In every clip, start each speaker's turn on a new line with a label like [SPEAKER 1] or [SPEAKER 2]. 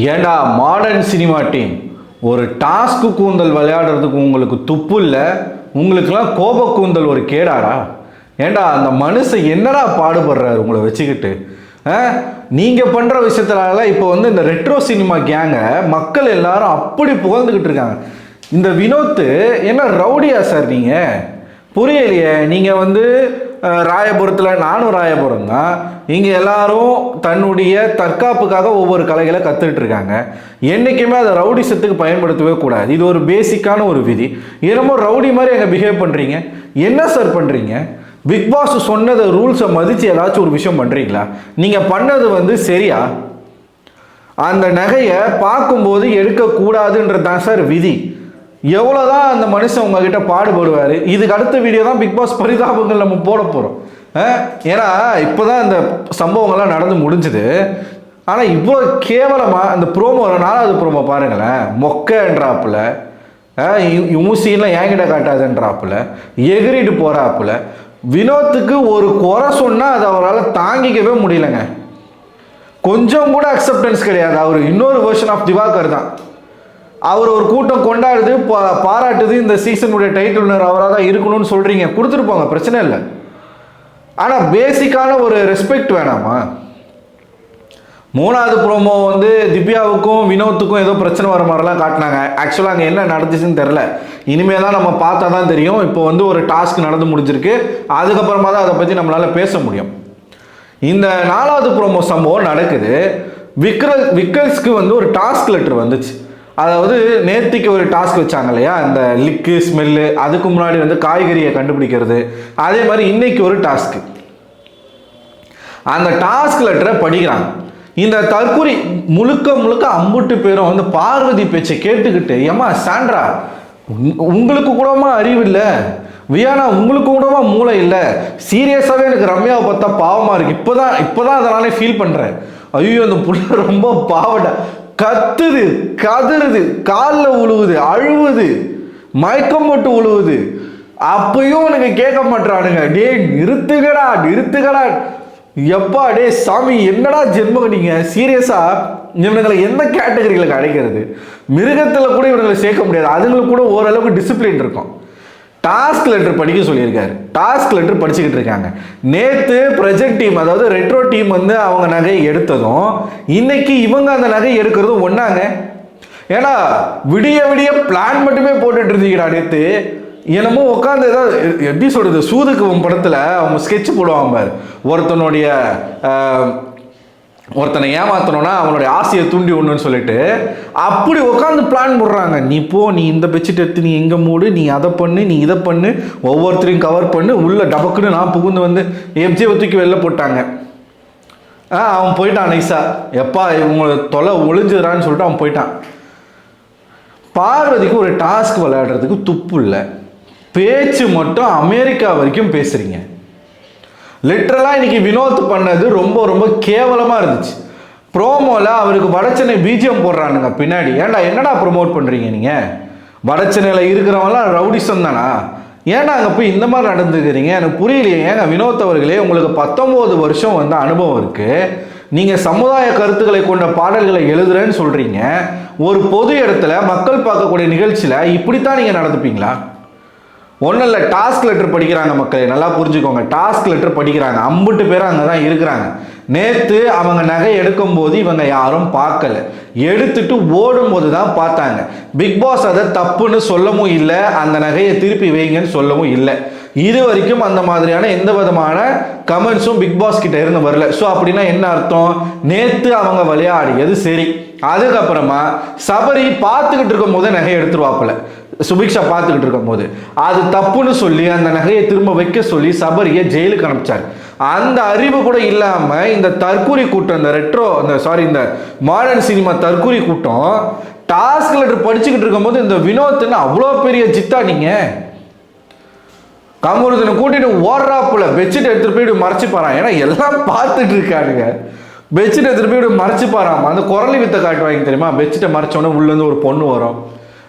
[SPEAKER 1] ஏண்டா modern cinema team ஒரு task கூந்தல் விளையாடுறதுக்கு உங்களுக்கு துப்பு இல்லை, உங்களுக்கெல்லாம் கோப கூந்தல் ஒரு கேடாடா. ஏண்டா அந்த மனுஷன் என்னடா பாடுபடுறாரு உங்களை வச்சுக்கிட்டு. நீங்கள் பண்ணுற விஷயத்துலால இப்போ இந்த ரெட்ரோ சினிமா கேங்கை மக்கள் எல்லாரும் அப்படி புகழ்ந்துக்கிட்டு இருக்காங்க. இந்த வினோத் என்ன ரவுடியா சார் நீங்கள்? புரியலையே. நீங்கள் ராயபுரத்தில், நானும் ராயபுரம் தான். இங்கே எல்லாரும் தன்னுடைய தற்காப்புக்காக ஒவ்வொரு கலைகளை கற்றுக்கிட்டு இருக்காங்க. என்றைக்குமே அதை ரவுடிசத்துக்கு பயன்படுத்தவே கூடாது. இது ஒரு பேசிக்கான ஒரு விதி. என்னமோ ரவுடி மாதிரி எங்கே பிஹேவ் பண்ணுறீங்க. என்ன சார் பண்ணுறீங்க? பிக் பாஸ் சொன்னதை ரூல்ஸை மதித்து ஏதாச்சும் ஒரு விஷயம் பண்ணுறீங்களா? நீங்கள் பண்ணது சரியா? அந்த நகையை பார்க்கும்போது எடுக்கக்கூடாதுன்றது தான் சார் விதி. எவ்வளோதான் அந்த மனுஷன் உங்ககிட்ட பாடுபடுவார். இதுக்கு அடுத்த வீடியோ தான் பிக் பாஸ் பரிதாபங்கள் நம்ம போட போகிறோம். ஏன்னா இப்போ தான் இந்த சம்பவங்கள்லாம் நடந்து முடிஞ்சுது. ஆனால் இவ்வளோ கேவலமாக அந்த ப்ரோமோ, 4வது ப்ரோமோ பாருங்களேன். மொக்கன்றாப்புல, ஊசின்லாம் என்கிட்ட காட்டாதுன்றாப்புல, எகிரிட்டு போகிறாப்புல. வினோத்துக்கு ஒரு குறை சொன்னால் அது அவரால் தாங்கிக்கவே முடியலைங்க. கொஞ்சம் கூட அக்செப்டன்ஸ் கிடையாது. அவர் இன்னொரு வெர்ஷன் ஆஃப் திவாகர் தான். அவர் ஒரு கூட்டம் கொண்டாடுது, பாராட்டுது. இந்த சீசனுடைய டைட்டில் வின்னர் அவராக தான் இருக்கணும்னு சொல்கிறீங்க, கொடுத்துருப்பாங்க, பிரச்சனை இல்லை. ஆனால் பேசிக்கான ஒரு ரெஸ்பெக்ட் வேணாமா? 3வது ப்ரோமோ திவ்யாவுக்கும் வினோத்துக்கும் ஏதோ பிரச்சனை வர மாதிரிலாம் காட்டினாங்க. ஆக்சுவலாக அங்கே என்ன நடந்துச்சுன்னு தெரில. இனிமேல் தான் நம்ம பார்த்தா தான் தெரியும். இப்போ ஒரு டாஸ்க் நடந்து முடிஞ்சிருக்கு. அதுக்கப்புறமா தான் அதை பற்றி நம்மளால் பேச முடியும். இந்த 4வது ப்ரோமோ சம்பவம் நடக்குது. விக்கல்ஸ்க்கு ஒரு டாஸ்க் லெட்டர் வந்துச்சு. அதாவது நேற்றுக்கு ஒரு டாஸ்க் வச்சாங்க இல்லையா, இந்த லிக்கு ஸ்மெல்லு. அதுக்கு முன்னாடி காய்கறியை கண்டுபிடிக்கிறது. அதே மாதிரி இன்னைக்கு ஒரு டாஸ்க்கு. அந்த டாஸ்க் லெட்டரை படிக்கிறாங்க. இந்த தற்கொலை முழுக்க அம்புட்டு பேரும் பார்வதி பேச்சை கேட்டுக்கிட்டு, ஏமா சாண்ட்ரா உங்களுக்கு கூடமா அறிவு இல்லை, வியானா உங்களுக்கு கூடமா மூளை இல்லை, சீரியஸாகவே எனக்கு ரம்யாவை பார்த்தா பாவமாக இருக்குது, இப்போதான் அதனாலே ஃபீல் பண்ணுறேன். ஐயோ அந்த புள்ள ரொம்ப பாவடா, கத்துது, கதறுது, காலில் உழுவுது, அழுவுது, மயக்கம் போட்டு உழுவுது. அப்பயும் எனக்கு கேட்க மாட்டானுங்க. டே நிறுத்துக்கடா. எப்பா டே சாமி, என்னடா ஜென்மம் நீங்க? சீரியஸா இவனுங்களை எந்த கேட்டகரியில் கிடைக்கிறது? மிருகத்தில் கூட இவங்களை சேர்க்க முடியாது. அதுங்களுக்கு கூட ஓரளவுக்கு டிசிப்ளின் இருக்கும். டாஸ்க் லெட்டர் படிக்க சொல்லியிருக்காரு. டாஸ்க் லெட்டர் படிச்சுக்கிட்டு இருக்காங்க. நேற்று ப்ரொஜெக்ட் டீம், அதாவது ரெட்ரோ டீம் அவங்க நகையை எடுத்ததும் இன்னைக்கு இவங்க அந்த நகையை எடுக்கிறதும் ஒன்றாங்க. ஏன்னா விடிய பிளான் மட்டுமே போட்டுட்டு இருந்தீங்கடா. நேற்று என்னமோ உட்காந்து ஏதாவது எப்படி சொல்கிறது, சூதுக்கு படத்தில் அவங்க ஸ்கெட்ச் போடுவாங்க பாரு. ஒருத்தனை ஏமாத்தணும்னா அவனுடைய ஆசையை தூண்டி விடணும்னு சொல்லிட்டு அப்படி உட்காந்து பிளான் போடுறாங்க. நீ இந்த பெட்ஷீட் எடுத்து நீ எங்கே மூடு, நீ அதை பண்ணு, நீ இதை பண்ணு, ஒவ்வொருத்தரையும் கவர் பண்ணு, உள்ள டபக்குன்னு நான் புகுந்து எம்ஜியை தூக்கி வெளில போட்டாங்க. அவன் போயிட்டான் நைஸா. எப்பா இவங்க தொலை ஒளிஞ்சுறான்னு சொல்லிட்டு அவன் போயிட்டான். பார்வதிக்கு ஒரு டாஸ்க் விளையாடுறதுக்கு துப்பு இல்லை. பேச்சு மட்டும் அமெரிக்கா வரைக்கும் பேசுறீங்க. லிட்டரலாக இன்னைக்கு வினோத் பண்ணது ரொம்ப கேவலமாக இருந்துச்சு. ப்ரோமோவில் அவருக்கு வடச்சென்னை பிஜிஎம் போடுறானுங்க பின்னாடி. ஏன்டா என்னடா ப்ரொமோட் பண்ணுறீங்க நீங்கள்? வடச்சென்னையில் இருக்கிறவங்களாம் ரவுடிசம் தானா? ஏன்டா அங்கே போய் இந்த மாதிரி நடந்துக்கிறீங்க? எனக்கு புரியலையே. ஏங்க வினோத் அவர்களே, உங்களுக்கு 19 வருஷம் அனுபவம் இருக்குது. நீங்கள் சமுதாய கருத்துக்களை கொண்ட பாடல்களை எழுதுறேன்னு சொல்கிறீங்க. ஒரு பொது இடத்துல மக்கள் பார்க்கக்கூடிய நிகழ்ச்சியில் இப்படித்தான் நீங்கள் நடந்துப்பீங்களா? ஒன்றும் இல்லை, டாஸ்க் லெட்டர் படிக்கிறாங்க. மக்களே நல்லா புரிஞ்சுக்கோங்க. டாஸ்க் லெட்டர் படிக்கிறாங்க. அம்புட்டு பேர் அங்கே தான் இருக்கிறாங்க. நேற்று அவங்க நகை எடுக்கும்போது இவங்க யாரும் பார்க்கல, எடுத்துட்டு ஓடும்போது தான் பார்த்தாங்க. பிக் பாஸ் அதை தப்புன்னு சொல்லவும் இல்லை, அந்த நகையை திருப்பி வைங்கன்னு சொல்லவும் இல்லை. இது வரைக்கும் அந்த மாதிரியான எந்த விதமான கமெண்ட்ஸும் பிக் பாஸ் கிட்ட இருந்து வரல. ஸோ அப்படின்னா என்ன அர்த்தம்? நேற்று அவங்க விளையாடியது சரி. அதுக்கப்புறமா சபரி பார்த்துக்கிட்டு இருக்கும் போது நகையை எடுத்துருவாப்புல. சுபிக்ஷா பார்த்துக்கிட்டு இருக்கும் போது அது தப்புன்னு சொல்லி அந்த நகையை திரும்ப வைக்க சொல்லி சபரியை ஜெயிலுக்கு அனுப்பிச்சார். அந்த அறிவு கூட இல்லாம இந்த தற்கூரி கூட்டம், இந்த மாடர்ன் சினிமா தற்கூரி கூட்டம் டாஸ்க் லெட்டர் படிச்சுக்கிட்டு இருக்கும்போது இந்த வினோத்னு அவ்வளோ பெரிய ஜித்தா நீங்க கமருதனை கூட்டிட்டு ஓடுறாப்புல பெட்ஷீட் எடுத்துட்டு போய் மறைச்சு பாறான். ஏன்னா எல்லாம் பார்த்துட்டு இருக்கானுங்க. பெட்ஷீட் எடுத்துட்டு போய் மறைச்சு பாறாம அந்த குரலி வித்தை காட்டுவாங்க தெரியுமா? பெட்ஷீட்டை மறைச்சோன்னே உள்ளேருந்து ஒரு பொண்ணு வரும்,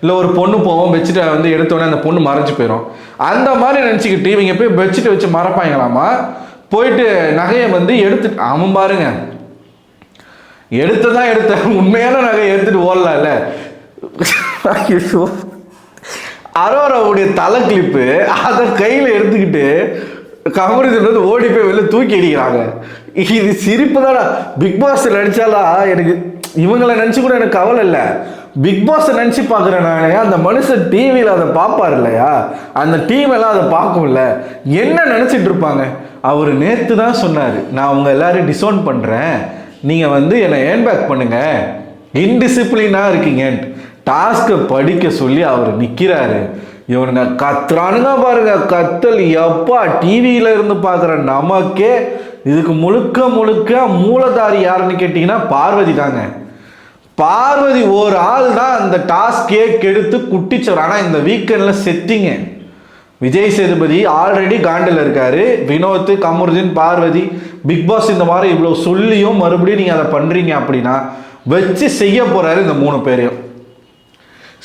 [SPEAKER 1] இல்லை ஒரு பொண்ணு போவோம், பெட்ஷீட்டை எடுத்தோடனே அந்த பொண்ணு மறைஞ்சு போயிடும். அந்த மாதிரி நினச்சிக்கிட்டு இவங்க போய் பெட்ஷீட்டை வச்சு மறைப்பாங்களாமா. போயிட்டு நகையை எடுத்துட்டு அவன் பாருங்க. எடுத்ததான் எடுத்த உண்மையான நகை எடுத்துட்டு ஓடலாம்ல. ஐயோ, அரோராவுடைய தலை கிளிப்பு அதை கையில் எடுத்துக்கிட்டு கமருதீன் ஓடி போய் வெளில தூக்கி அடிக்கிறாங்க. இது சிரிப்பு தானே. பிக் பாஸ் நடிச்சாலா எனக்கு இவங்களை நினச்சி கூட எனக்கு கவலை இல்லை. பிக் பாஸ் நினச்சி பார்க்குறேன் நான். அந்த மனுஷன் டிவியில் அதை பார்ப்பார் இல்லையா, அந்த டீமெல்லாம் அதை பார்க்கும்ல, என்ன நினச்சிட்டு இருப்பாங்க. அவர் நேற்று தான் சொன்னார், நான் அவங்க எல்லாரையும் டிசோன் பண்ணுறேன், நீங்கள் வந்து என்னை ஏன்பேக் பண்ணுங்கள், இன்டிசிப்ளினாக இருக்கீங்கன்ட்டு டாஸ்க்கை படிக்க சொல்லி அவர் நிற்கிறாரு. இவனுங்க கத்துறானுங்க பாருங்க, கத்தல் எப்பா டிவியில இருந்து பார்க்குற நமக்கே. இதுக்கு முழுக்க முழுக்க மூலதாரி யாருன்னு கேட்டிங்கன்னா பார்வதி தாங்க. பார்வதி ஒரு ஆள் தான் அந்த டாஸ்கே கெடுத்து குட்டிச்சவர். ஆனால் இந்த வீக்கெண்டில் செத்திங்க. விஜய் சேதுபதி ஆல்ரெடி காண்டில் இருக்காரு, வினோத், கமருதீன், பார்வதி. பிக் பாஸ் இந்த மாதிரி இவ்வளோ சொல்லியும் மறுபடியும் நீங்கள் அதை பண்ணுறீங்க அப்படின்னா வச்சு செய்ய போகிறாரு இந்த 3 பேரையும்.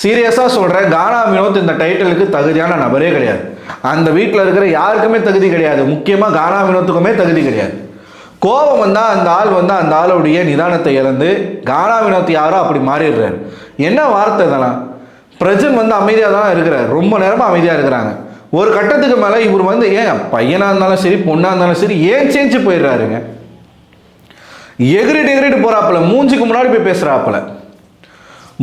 [SPEAKER 1] சீரியஸாக சொல்கிறேன், கானா வினோத் இந்த டைட்டிலுக்கு தகுதியான நபரே கிடையாது. அந்த வீட்டில் இருக்கிற யாருக்குமே தகுதி கிடையாது. முக்கியமாக கானா வினோத்துக்குமே தகுதி கிடையாது. கோபம் வந்தால் அந்த ஆள் வந்து அந்த ஆளுடைய நிதானத்தை இழந்து கானா வினோத் யாரோ அப்படி மாறிடுறாரு. என்ன வார்த்தை இதெல்லாம்? பிரஜன் வந்து அமைதியாக தான் இருக்கிறார், ரொம்ப நேரமாக அமைதியாக இருக்கிறாங்க. ஒரு கட்டத்துக்கு மேலே இவர் வந்து ஏன் பையனாக இருந்தாலும் சரி பொண்ணாக இருந்தாலும் சரி ஏன் சேஞ்சு போயிடுறாருங்க. எகிரிட்டு போகிறாப்புல, மூஞ்சுக்கு முன்னாடி போய் பேசுகிறாப்புல.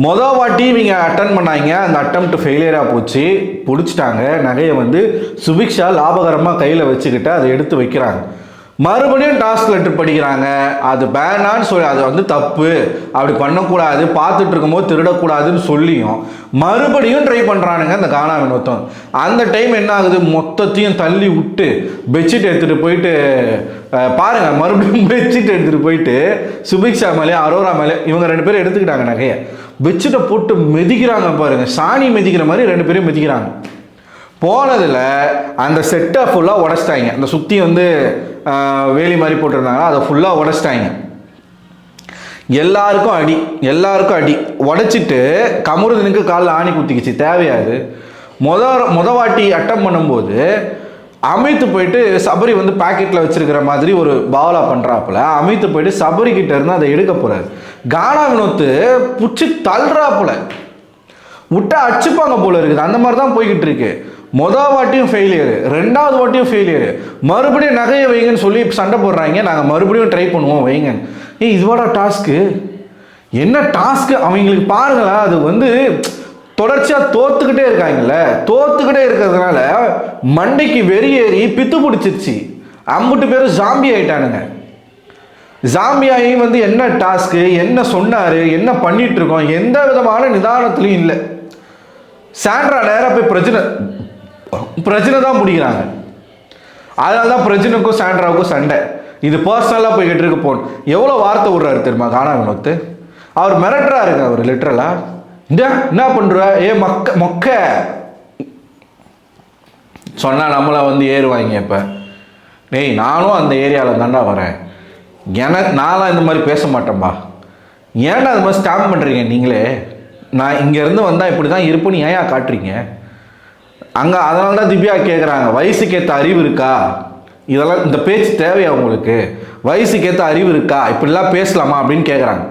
[SPEAKER 1] மொதல் வாட்டி இவங்க அட்டன் பண்ணாங்க, அந்த அட்டம்ப்ட் ஃபெயிலியராக போச்சு, பிடிச்சிட்டாங்க. நகையை வந்து சுபிக்ஷா லாபகரமாக கையில் வச்சுக்கிட்டு அதை எடுத்து வைக்கிறாங்க. மறுபடியும் டாஸ்க் லெட்டர் படிக்கிறாங்க, அது பேனான்னு சொல்லி அது வந்து தப்பு, அப்படி பண்ணக்கூடாது, பார்த்துட்டு இருக்கும்போது திருடக்கூடாதுன்னு சொல்லியும் மறுபடியும் ட்ரை பண்ணுறானுங்க அந்த கானா வினோத்தம். அந்த டைம் என்ன ஆகுது, மொத்தத்தையும் தள்ளி விட்டு பெட்ஷீட் எடுத்துகிட்டு போயிட்டு பாருங்கள், மறுபடியும் பெட்ஷீட் எடுத்துகிட்டு போயிட்டு சுபிக்ஷா மேலே அரோரா மேலே இவங்க 2 பேரும் எடுத்துக்கிட்டாங்க நகையை. பெட்ஷீட்டை போட்டு மிதிக்கிறாங்க பாருங்கள், சாணி மிதிக்கிற மாதிரி 2 பேரும் மிதிக்கிறாங்க. போனதில் அந்த செட்டை ஃபுல்லாக உடச்சிட்டாங்க. அந்த சுற்றி வந்து வேலி மாதிரி போட்டிருந்தாங்க, அதை ஃபுல்லாக உடச்சிட்டாங்க. எல்லாருக்கும் அடி உடைச்சிட்டு கமருதீனுக்கு காலில் ஆணி குத்திக்கிச்சு. தேவையாது. மொத வாட்டி அட்டம் பண்ணும்போது அமித்து போயிட்டு சபரி வந்து பாக்கெட்டில் வச்சிருக்கிற மாதிரி ஒரு பாவலா பண்ணுறாப்புல அமித்து போயிட்டு சபரி கிட்ட இருந்து அதை எடுக்க போகிறாரு. கானா வினோத்து புடிச்சு தள்ளுறாப்புல, விட்டா அடிச்சுப்பாங்க போல இருக்குது. அந்த மாதிரி தான் போய்கிட்டு இருக்கு. மொதல் வாட்டியும் ஃபெயிலியரு, 2வது வாட்டியும் ஃபெயிலியரு. மறுபடியும் நகையை வைங்கன்னு சொல்லி சண்டை போடுறாங்க. நாங்கள் மறுபடியும் ட்ரை பண்ணுவோம் வைங்க. இதுவாடா டாஸ்க்கு? என்ன டாஸ்க்கு அவங்களுக்கு பாருங்களேன். அது வந்து தொடர்ச்சியாக தோத்துக்கிட்டே இருக்காங்கல்ல, தோத்துக்கிட்டே இருக்கிறதுனால மண்டைக்கு வெறியேறி பித்து பிடிச்சிருச்சு. 50 பேரும் ஜாம்பி ஆயிட்டானுங்க. ஜாம்பி ஆகி வந்து என்ன டாஸ்க்கு, என்ன சொன்னார், என்ன பண்ணிட்டு இருக்கோம், எந்த விதமான நிதானத்துலையும் இல்லை. சாண்ட்ரா நேராக போய் பிரச்சனை தான் பிடிக்கிறாங்க. அதனால தான் பிரச்சனைக்கும் சாண்ட்ராவுக்கும் சண்டை. இது பர்சனலாக போய்கிட்டு இருக்க போகணும். எவ்வளோ வார்த்தை விடுறாரு தெரியுமா கானா வினோத்? அவர் மிரட்டுறாருங்க. அவர் லிட்டரலாக என்ன பண்ணுற ஏ மொக்க சொன்னால் நம்மளை வந்து ஏறுவாங்க. இப்போ டேய் நானும் அந்த ஏரியாவில் தாண்டா வரேன், நான்லாம் இந்த மாதிரி பேச மாட்டேன்பா, ஏன்டா அது மாதிரி ஸ்டாம்ப் பண்ணுறீங்க நீங்களே? நான் இங்கேருந்து வந்தால் இப்படி தான் இருப்புன்னு ஏன் காட்டுறீங்க அங்கே? அதனால தான் திவ்யா கேட்குறாங்க, வயசுக்கு ஏற்ற அறிவு இருக்கா? இதெல்லாம் இந்த பேச்சு தேவையா உங்களுக்கு? வயசுக்கு ஏற்ற அறிவு இருக்கா? இப்படிலாம் பேசலாமா அப்படின்னு கேட்குறாங்க.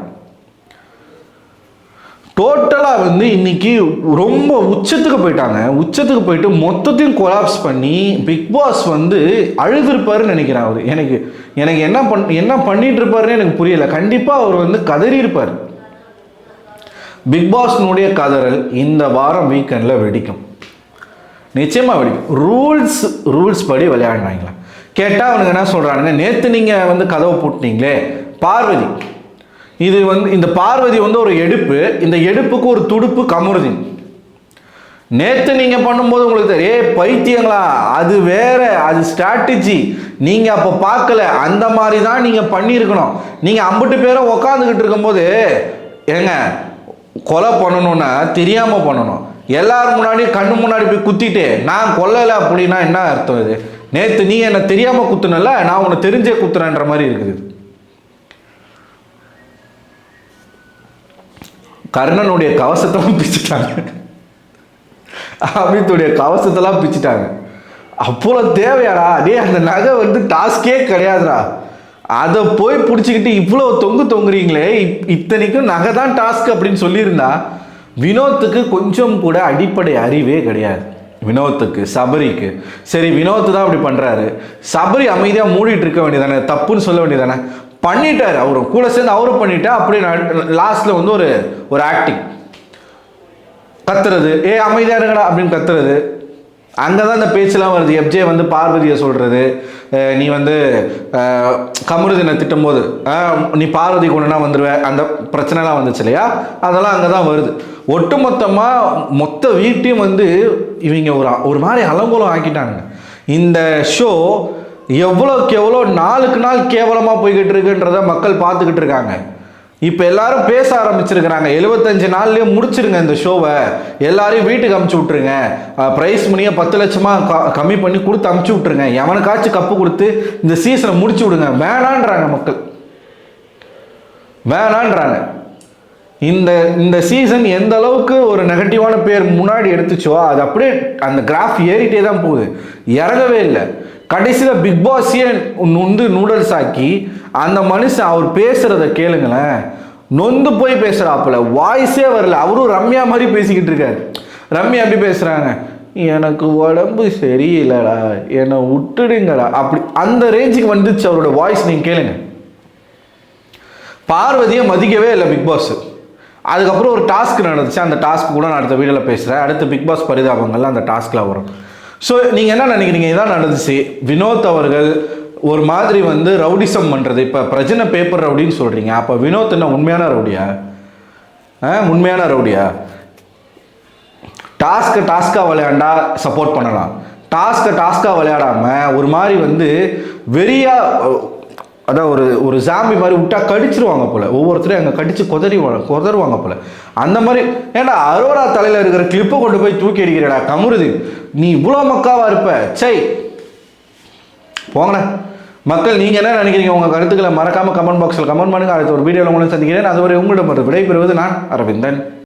[SPEAKER 1] டோட்டலாக வந்து இன்னைக்கு ரொம்ப உச்சத்துக்கு போயிட்டாங்க. உச்சத்துக்கு போயிட்டு மொத்தத்தையும் கொலாப்ஸ் பண்ணி பிக் பாஸ் வந்து அழுதுருப்பாருன்னு நினைக்கிறேன். அவர் எனக்கு என்ன பண்ணிட்டு இருப்பாருன்னு எனக்கு புரியல. கண்டிப்பாக அவர் வந்து கதறி இருப்பார். பிக் பாஸ்னுடைய கதறல் இந்த வாரம் வீக்கெண்டில் வெடிக்கும், நிச்சயமாக வெடிக்கும். ரூல்ஸ் படி விளையாடினாங்களா கேட்டால் அவனுக்கு என்ன சொல்கிறானுங்க, நேற்று நீங்கள் வந்து கதவை போட்டினீங்களே பார்வதி, இது வந்து இந்த பார்வதி வந்து ஒரு எடுப்பு, இந்த எடுப்புக்கு ஒரு துடுப்பு கமருதீன். நேற்று நீங்கள் பண்ணும்போது உங்களுக்கு தெரியும் பைத்தியங்களா, அது வேற, அது ஸ்ட்ராட்டஜி, நீங்கள் அப்போ பார்க்கல, அந்த மாதிரி தான் நீங்கள் பண்ணியிருக்கணும். நீங்கள் 50 பேரும் உக்காந்துக்கிட்டு இருக்கும்போது ஏங்க கொலை பண்ணணும்னா தெரியாமல் பண்ணணும். எல்லாரும் முன்னாடி கண்ணு முன்னாடி போய் குத்திட்டு நான் கொல்லலை அப்படின்னா என்ன அர்த்தம்? இது நேற்று நீ என்னை தெரியாமல் குத்துனல, நான் உன்னை தெரிஞ்சே குத்துறேன்ற மாதிரி இருக்குது. கர்ணனுடைய கவசத்தெல்லாம் பிச்சுட்டாங்க, அமித்துடைய கவசத்தெல்லாம் பிச்சுட்டாங்க. அப்போல தேவையாடா? டே அந்த நகை வந்து டாஸ்கே கிடையாதுடா. அதை போய் பிடிச்சிக்கிட்டு இவ்வளோ தொங்குறீங்களே. இத்தனைக்கும் நகை தான் டாஸ்க் அப்படின்னு சொல்லியிருந்தா வினோத்துக்கு கொஞ்சம் கூட அடிப்படை அறிவே கிடையாது. வினோத்துக்கு, சபரிக்கு. சரி, வினோத் தான் அப்படி பண்ணுறாரு, சபரி அமைதியாக மூடிட்டு இருக்க வேண்டியதானே, தப்புன்னு சொல்ல வேண்டியதானே. பண்ணிட்டாரு, அவரும் கூட சேர்ந்து அவரும் பண்ணிட்டா. அப்படியே லாஸ்ட்ல வந்து ஒரு ஆக்டிங் கத்துறது, அமைதியாக இருக்கடா அப்படின்னு கத்துறது. அங்கே தான் இந்த பேச்செல்லாம் வருது. எப்ஜே வந்து பார்வதியை சொல்கிறது, நீ வந்து கமருதீனை திட்டும்போது நீ பார்வதி கொண்டுனா வந்துடுவேன், அந்த பிரச்சனைலாம் வந்துச்சு இல்லையா, அதெல்லாம் அங்கே தான் வருது. ஒட்டுமொத்தமாக மொத்த வீட்டையும் வந்து இவங்க ஒரு மாதிரி அலங்கோலம் ஆக்கிட்டாங்க. இந்த ஷோ எவ்வளோக்கு எவ்வளோ நாளுக்கு நாள் கேவலமாக போய்கிட்டு இருக்குன்றத மக்கள் பார்த்துக்கிட்டு இருக்காங்க. இப்போ எல்லாரும் பேச ஆரம்பிச்சிருக்கிறாங்க, 75 நாள்லயே முடிச்சிருங்க இந்த ஷோவை, எல்லாரையும் வீட்டுக்கு அமுச்சு விட்டுருங்க, ப்ரைஸ் மணியை 10 லட்சமாக கம்மி பண்ணி கொடுத்து அமுச்சு விட்டுருங்க, எவனுக்காச்சும் கப்பு கொடுத்து இந்த சீசனை முடிச்சு விடுங்க. வேணான்றாங்க மக்கள், வேணான்றாங்க. இந்த சீசன் எந்த அளவுக்கு ஒரு நெகட்டிவான பேர் முன்னாடி எடுத்துச்சோ அது அப்படியே அந்த கிராஃப் ஏறிட்டே தான் போகுது, இறங்கவே இல்லை. கடைசியில் பிக் பாஸையே நொந்து நூடல்ஸ் ஆக்கி அந்த மனுஷன் அவர் பேசுறத கேளுங்களேன், நொந்து போய் பேசுறாப்புல, வாய்ஸே வரல. அவரும் ரம்யா மாதிரி பேசிக்கிட்டு இருக்காரு. ரம்யா எப்படி பேசுறாங்க, எனக்கு உடம்பு சரியில்லைடா, என்னை விட்டுடுங்கடா, அப்படி அந்த ரேஞ்சுக்கு வந்துச்சு அவரோட வாய்ஸ். நீங்க கேளுங்க. பார்வதியை மதிக்கவே இல்லை பிக் பாஸ். அதுக்கப்புறம் ஒரு டாஸ்க் நடந்துச்சு, அந்த டாஸ்க் கூட நான் அடுத்த வீடியோவில் பேசுகிறேன். அடுத்து பிக் பாஸ் பரிதாபங்கள்லாம் அந்த டாஸ்கில் வரும். ஸோ நீங்கள் என்ன நினைக்கிறீங்க, இதான் நடந்துச்சு. வினோத் அவர்கள் ஒரு மாதிரி வந்து ரவுடிசம் பண்ணுறது. இப்போ பிரஜனை பேப்பர் ரவுடின்னு சொல்கிறீங்க, அப்போ வினோத் என்ன உண்மையான ரவுடியா? உண்மையான ரவுடியா? டாஸ்க்காக விளையாண்டா சப்போர்ட் பண்ணலாம், டாஸ்க்காக விளையாடாமல் ஒரு மாதிரி வந்து வெறியா, அதான் ஒரு ஜாம்பி மாதிரி விட்டா கடிச்சிருவாங்க போல, ஒவ்வொருத்தரையும் அங்கே கடிச்சு கொதருவாங்க போல. அந்த மாதிரி ஏன்னா அரோரா தலையில் இருக்கிற கிளிப்பை கொண்டு போய் தூக்கி அடிக்கிறடா கமருதீன், நீ இவ்வளோ மக்காவா இருப்ப, சை போங்கண்ணா. மக்கள் நீங்கள் என்ன நினைக்கிறீங்க? உங்கள் கருத்துக்களை மறக்காமல் கமெண்ட் பாக்ஸில் கமெண்ட் பண்ணுங்கள். அடுத்த ஒரு வீடியோவில் உங்களை சந்திக்கிறேன். அதுவரை உங்களிடம் விடைபெறுவது நான் அரவிந்தன்.